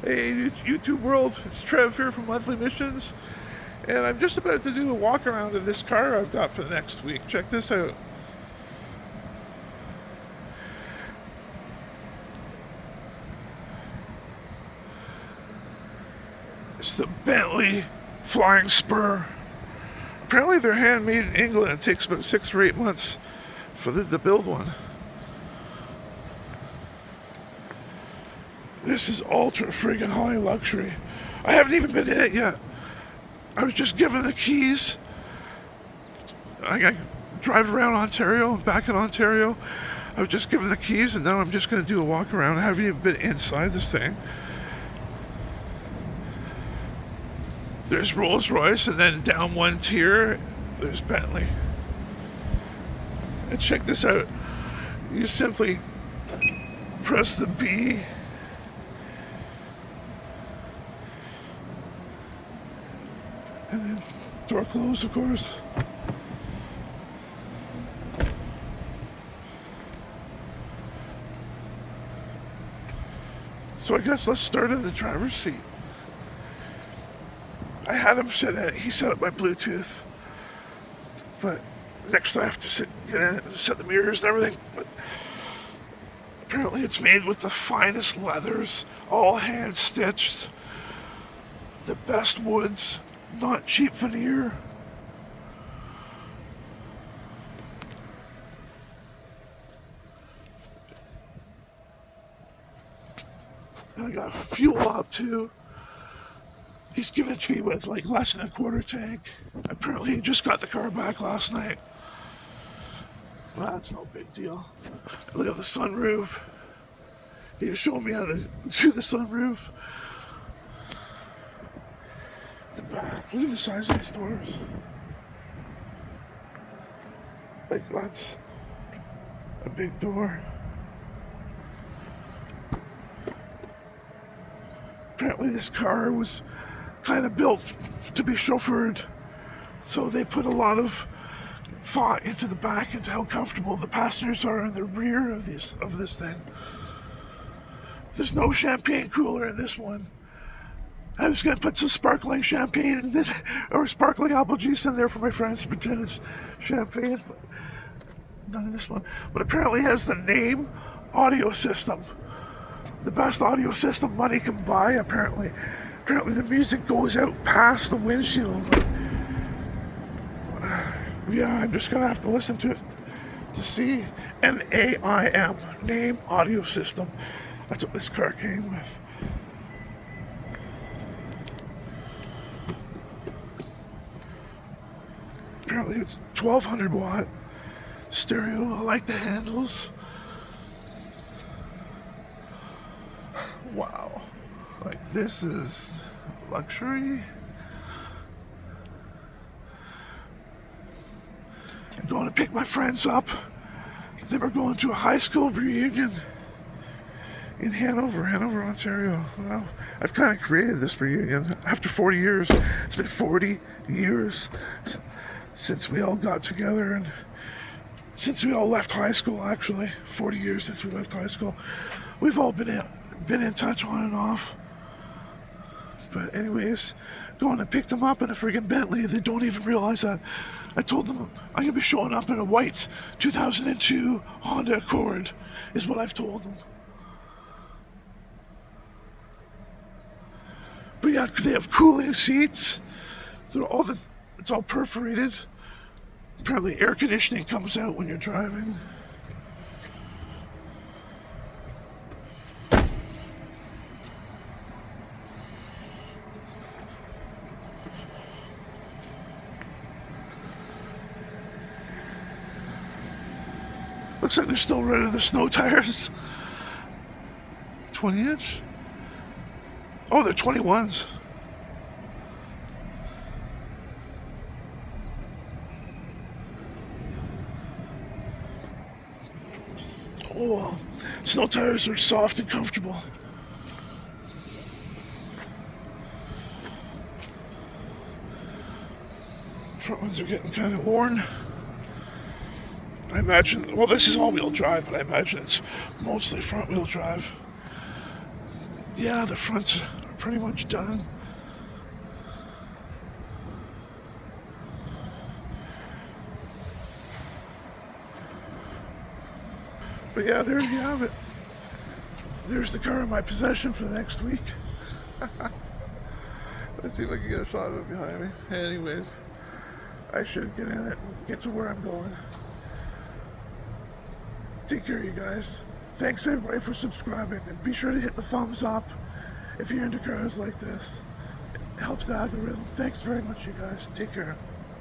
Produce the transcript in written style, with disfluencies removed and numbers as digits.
Hey, YouTube world, it's Trev here from Monthly Missions, and I'm just about to do a walk around of this car I've got for the next week. Check this out. It's the Bentley Flying Spur. Apparently they're handmade in England. It takes about 6 or 8 months for them to build one. This is ultra friggin' high luxury. I haven't even been in it yet. I was just given the keys. I got drive around Ontario, back in Ontario. I was just given the keys, and now I'm just going to do a walk around. I haven't even been inside this thing. There's Rolls Royce, and then down one tier, there's Bentley. And check this out. You simply press the B. And then door closed, of course. So I guess let's start in the driver's seat. I had him he set up my Bluetooth. But next I have to get in it and set the mirrors and everything. But apparently it's made with the finest leathers, all hand stitched. The best woods, not cheap veneer. And I got fuel up too. He's given it to me with like less than a quarter tank. Apparently he just got the car back last night. Well, that's no big deal. Look at the sunroof. He was showing me how to do the sunroof. The back. Look at the size of these doors. Like, that's a big door. Apparently this car was kind of built to be chauffeured, so they put a lot of thought into the back, into how comfortable the passengers are in the rear of this thing. There's no champagne cooler in this one. I was gonna put some sparkling champagne or sparkling apple juice in there for my friends to pretend it's champagne, but none in this one. But apparently it has the Naim audio system. The best audio system money can buy, apparently. Apparently the music goes out past the windshield. Yeah, I'm just gonna have to listen to it to see. Naim, Naim audio system. That's what this car came with. Apparently it's 1200 watt stereo. I like the handles. Wow. Like, this is luxury. I'm going to pick my friends up. They were going to a high school reunion in Hanover, Ontario. Well, I've kind of created this reunion after 40 years. It's been 40 years since we all got together, and since we all left high school, actually. 40 years since we left high school. We've all been in touch on and off. But anyways, going to pick them up in a friggin' Bentley. They don't even realize that. I told them I'm gonna be showing up in a white 2002 Honda Accord, is what I've told them. But yeah, they have cooling seats. It's all perforated. Apparently air conditioning comes out when you're driving. Looks like they're still running the snow tires. 20 inch? Oh, they're 21s. Oh, well, snow tires are soft and comfortable. Front ones are getting kind of worn. I imagine, well, this is all-wheel drive, but I imagine it's mostly front-wheel drive. yeah, the fronts are pretty much done. But yeah, there you have it. There's the car in my possession for the next week. Let's see if I can get a shot of it behind me. Anyways, I should get in it and get to where I'm going. Take care, you guys. Thanks everybody for subscribing, and be sure to hit the thumbs up if you're into cars like this. It helps the algorithm. Thanks very much, you guys. Take care.